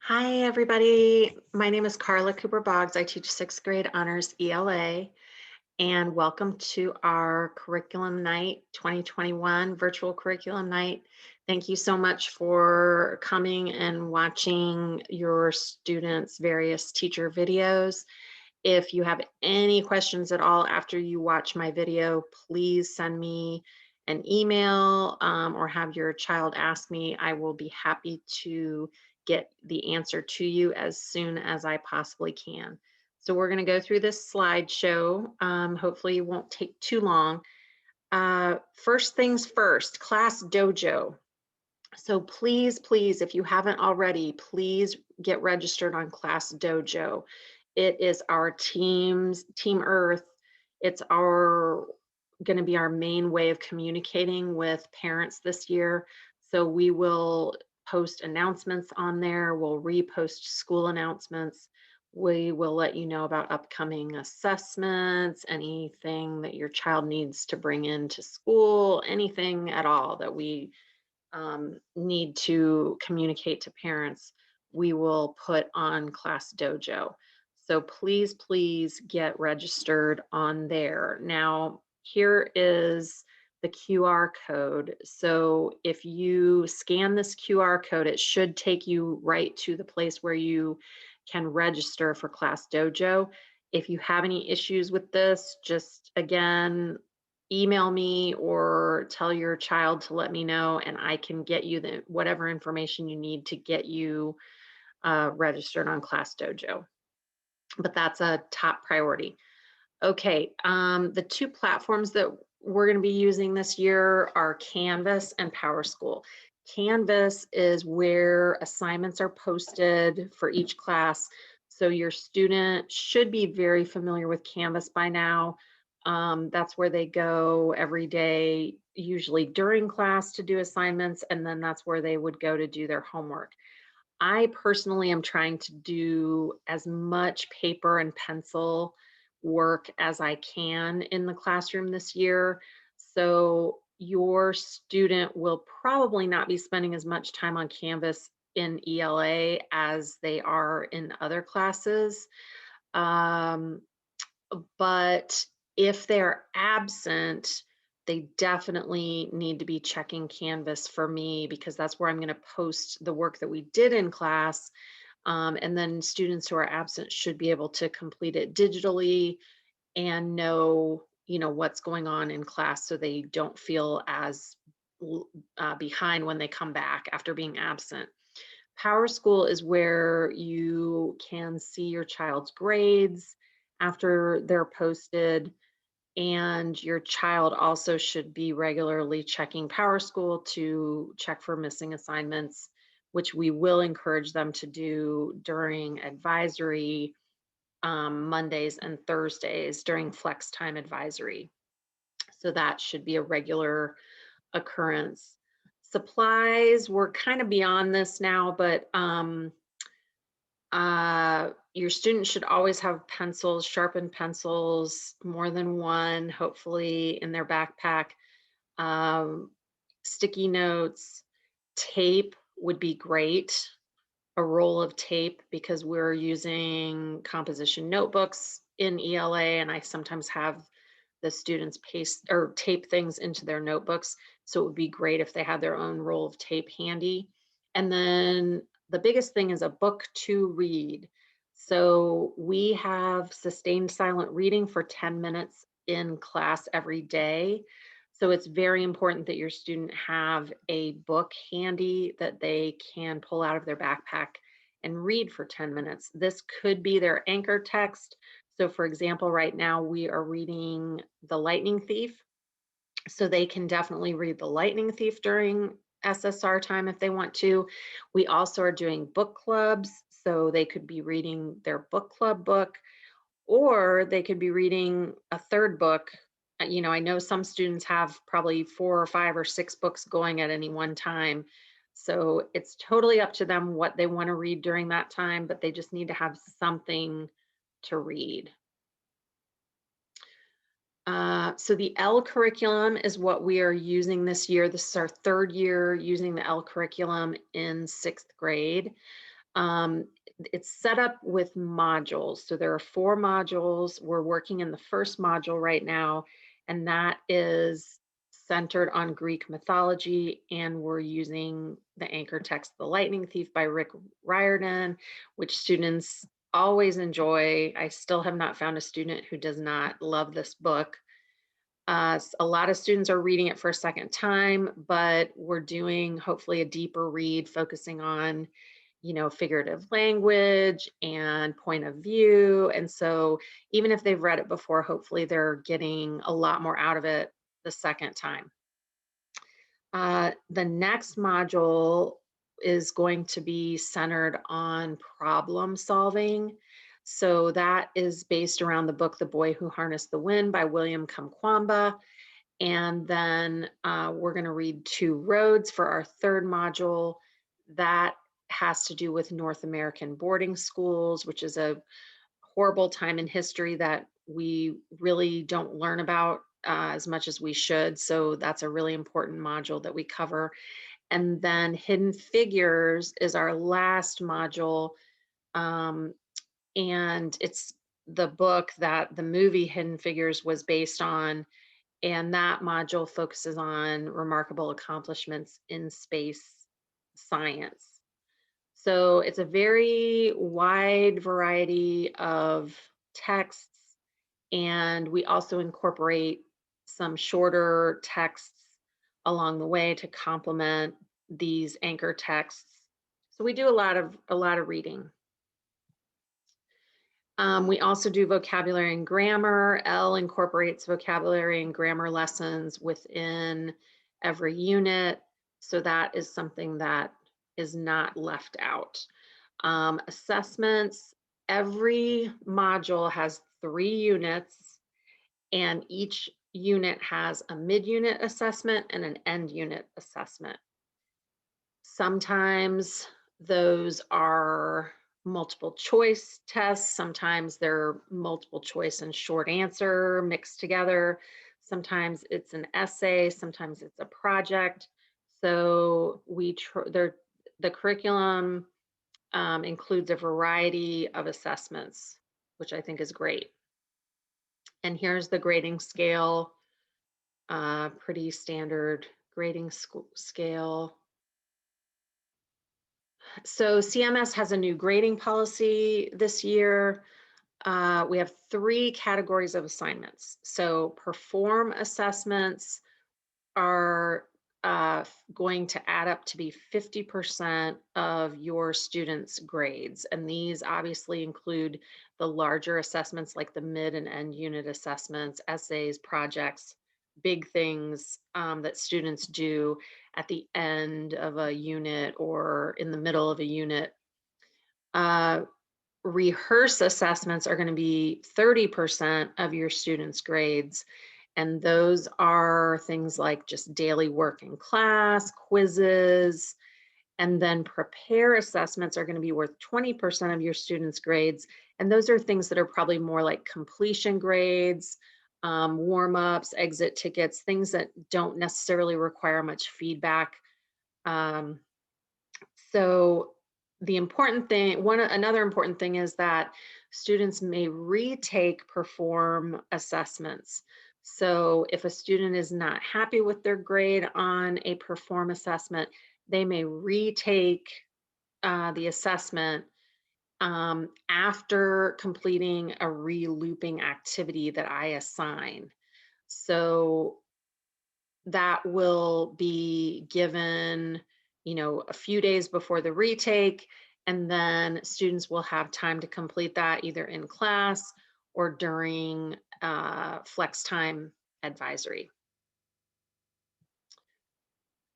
Hi, everybody. My name is Carla Cooper-Boggs. I teach sixth grade honors ELA, and welcome to our Curriculum Night 2021 virtual curriculum night. Thank you so much for coming and watching your students' various teacher videos. If you have any questions at all after you watch my video, please send me an email or have your child ask me. I will be happy to get the answer to you as soon as I possibly can. So we're going to go through this slideshow. Hopefully it won't take too long. First things first, Class Dojo. So please, if you haven't already, please get registered on Class Dojo. It is our Team Earth. It's going to be our main way of communicating with parents this year. So we will post announcements on there. We'll repost school announcements. We will let you know about upcoming assessments, anything that your child needs to bring into school, anything at all that we need to communicate to parents, we will put on Class Dojo. So please get registered on there. Now, here is the QR code. So if you scan this QR code, it should take you right to the place where you can register for Class Dojo. If you have any issues with this, just again, email me or tell your child to let me know, and I can get you the whatever information you need to get you registered on Class Dojo. But that's a top priority. Okay, the two platforms that we're going to be using this year are Canvas and PowerSchool. Canvas is where assignments are posted for each class. So your student should be very familiar with Canvas by now. That's where they go every day, usually during class to do assignments, and then that's where they would go to do their homework. I personally am trying to do as much paper and pencil work as I can in the classroom this year. So your student will probably not be spending as much time on Canvas in ELA as they are in other classes. But if they're absent, they definitely need to be checking Canvas for me, because that's where I'm going to post the work that we did in class. And then students who are absent should be able to complete it digitally and know, what's going on in class, so they don't feel as behind when they come back after being absent. PowerSchool is where you can see your child's grades after they're posted, and your child also should be regularly checking PowerSchool to check for missing assignments, which we will encourage them to do during advisory Mondays and Thursdays during flex time advisory. So that should be a regular occurrence. Supplies, we're kind of beyond this now, but your students should always have pencils, sharpened pencils, more than one, hopefully, in their backpack. Sticky notes, tape would be great, a roll of tape, because we're using composition notebooks in ELA, and I sometimes have the students paste or tape things into their notebooks. So it would be great if they had their own roll of tape handy. And then the biggest thing is a book to read. So we have sustained silent reading for 10 minutes in class every day. So it's very important that your student have a book handy that they can pull out of their backpack and read for 10 minutes. This could be their anchor text. So for example, right now we are reading The Lightning Thief. So they can definitely read The Lightning Thief during SSR time if they want to. We also are doing book clubs. So they could be reading their book club book, or they could be reading a third book. I know some students have probably 4 or 5 or 6 books going at any one time. So it's totally up to them what they want to read during that time, but they just need to have something to read. So the L curriculum is what we are using this year. This is our third year using the L curriculum in 6th grade. Um, it's set up with modules. So there are 4 modules. We're working in the first module right now, and that is centered on Greek mythology. And we're using the anchor text, The Lightning Thief by Rick Riordan, which students always enjoy. I still have not found a student who does not love this book. A lot of students are reading it for a second time, but we're doing hopefully a deeper read focusing on, figurative language and point of view. And so even if they've read it before, hopefully they're getting a lot more out of it the second time. The next module is going to be centered on problem solving. So that is based around the book, The Boy Who Harnessed the Wind by William Kamkwamba. And then we're going to read 2 roads for our third module. That has to do with North American boarding schools, which is a horrible time in history that we really don't learn about as much as we should. So that's a really important module that we cover. And then Hidden Figures is our last module. Um, and it's the book that the movie Hidden Figures was based on. And that module focuses on remarkable accomplishments in space science. So it's a very wide variety of texts, and we also incorporate some shorter texts along the way to complement these anchor texts. So we do a lot of reading. We also do vocabulary and grammar. Elle incorporates vocabulary and grammar lessons within every unit. So that is something that is not left out. Assessments, every module has 3 units, and each unit has a mid-unit assessment and an end unit assessment. Sometimes those are multiple choice tests. Sometimes they're multiple choice and short answer mixed together. Sometimes it's an essay. Sometimes it's a project. So the curriculum includes a variety of assessments, which I think is great. And here's the grading scale, pretty standard grading scale. So CMS has a new grading policy this year. We have 3 categories of assignments. So perform assessments are going to add up to be 50% of your students' grades. And these obviously include the larger assessments like the mid and end unit assessments, essays, projects, big things that students do at the end of a unit or in the middle of a unit. Rehearse assessments are going to be 30% of your students' grades. And those are things like just daily work in class, quizzes, and then prepare assessments are going to be worth 20% of your students' grades. And those are things that are probably more like completion grades, warm-ups, exit tickets, things that don't necessarily require much feedback. So the important thing, another important thing is that students may retake perform assessments. So if a student is not happy with their grade on a perform assessment, they may retake the assessment after completing a re-looping activity that I assign. So that will be given, a few days before the retake, and then students will have time to complete that either in class or during flex time advisory.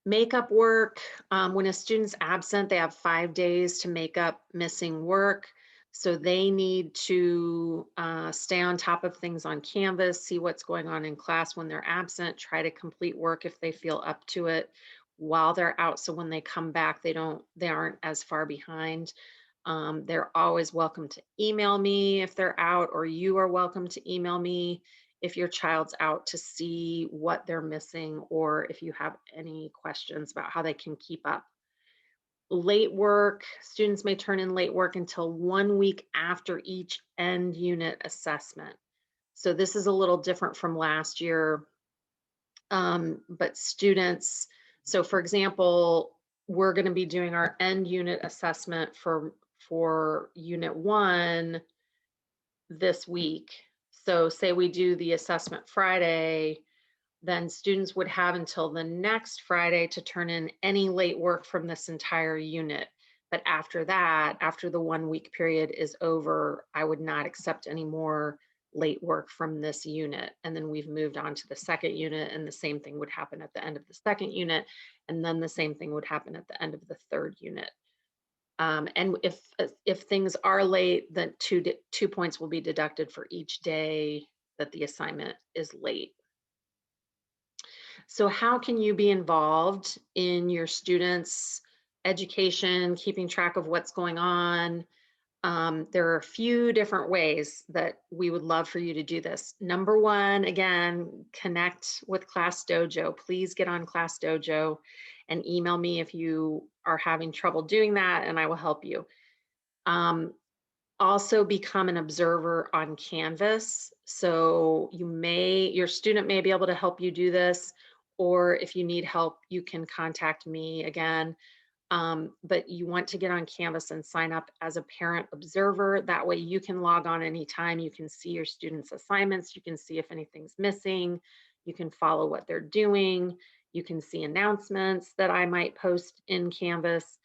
Makeup work, when a student's absent, they have 5 days to make up missing work. So they need to stay on top of things on Canvas, see what's going on in class when they're absent, try to complete work if they feel up to it while they're out. So when they come back, they aren't as far behind. They're always welcome to email me if they're out, or you are welcome to email me if your child's out to see what they're missing, or if you have any questions about how they can keep up. Late work, students may turn in late work until 1 week after each end unit assessment. So this is a little different from last year. But students, so for example, we're going to be doing our end unit assessment for unit 1 this week. So say we do the assessment Friday, then students would have until the next Friday to turn in any late work from this entire unit. But after that, after the 1 week period is over, I would not accept any more late work from this unit. And then we've moved on to the second unit, and the same thing would happen at the end of the second unit. And then the same thing would happen at the end of the third unit. And if things are late, then 2 points will be deducted for each day that the assignment is late. So how can you be involved in your students' education, keeping track of what's going on? There are a few different ways that we would love for you to do this. Number one, again, connect with Class Dojo. Please get on Class Dojo and email me if you are having trouble doing that, and I will help you. Also become an observer on Canvas. So your student may be able to help you do this, or if you need help, you can contact me again. But you want to get on Canvas and sign up as a parent observer. That way you can log on anytime. You can see your students' assignments. You can see if anything's missing. You can follow what they're doing. You can see announcements that I might post in Canvas.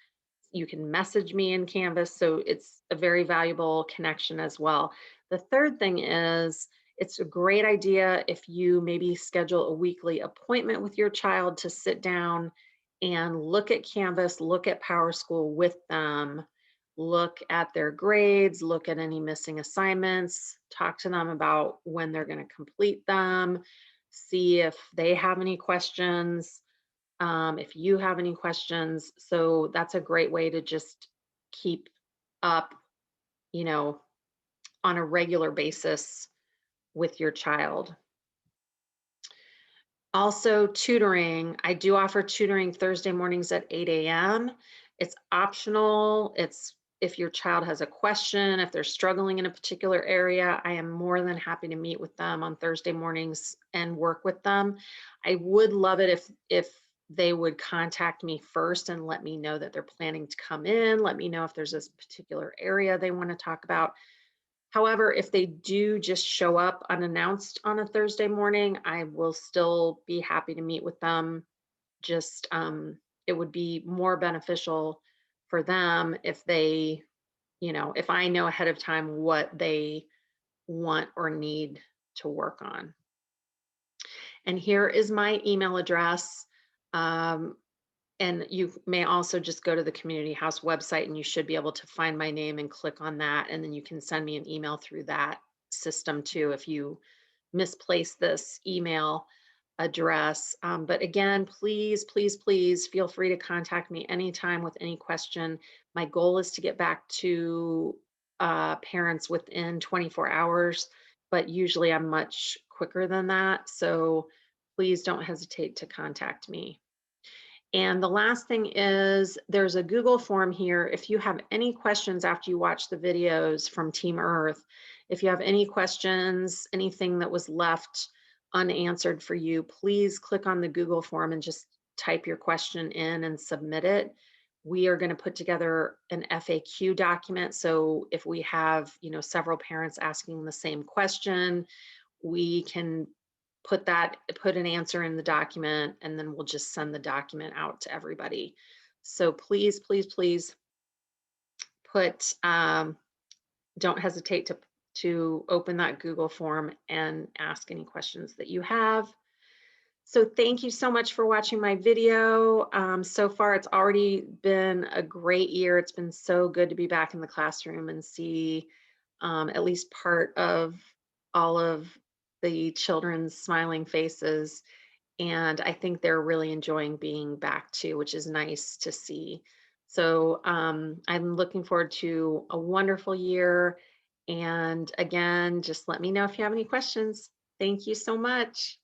You can message me in Canvas. So it's a very valuable connection as well. The third thing is, it's a great idea if you maybe schedule a weekly appointment with your child to sit down and look at Canvas, look at PowerSchool with them, look at their grades, look at any missing assignments, talk to them about when they're going to complete them, see if they have any questions, if you have any questions. So that's a great way to just keep up, you know, on a regular basis with your child. Also, tutoring. I do offer tutoring Thursday mornings at 8 a.m. It's optional. It's if your child has a question, if they're struggling in a particular area, I am more than happy to meet with them on Thursday mornings and work with them. I would love it if they would contact me first and let me know that they're planning to come in, let me know if there's a particular area they want to talk about. However, if they do just show up unannounced on a Thursday morning, I will still be happy to meet with them. Just it would be more beneficial for them if they, if I know ahead of time what they want or need to work on. And here is my email address. And you may also just go to the Community House website and you should be able to find my name and click on that. And then you can send me an email through that system too if you misplace this email address. But again, please, please, please feel free to contact me anytime with any question. My goal is to get back to parents within 24 hours, but usually I'm much quicker than that. So please don't hesitate to contact me. And the last thing is there's a Google form here. If you have any questions after you watch the videos from Team Earth, if you have any questions, anything that was left unanswered for you, please click on the Google form and just type your question in and submit it. We are going to put together an FAQ document. So if we have, several parents asking the same question, we can put an answer in the document, and then we'll just send the document out to everybody. So please, please, please don't hesitate to open that Google form and ask any questions that you have. So thank you so much for watching my video. So far, it's already been a great year. It's been so good to be back in the classroom and see at least part of all of the children's smiling faces. And I think they're really enjoying being back too, which is nice to see. So I'm looking forward to a wonderful year. And again, just let me know if you have any questions. Thank you so much.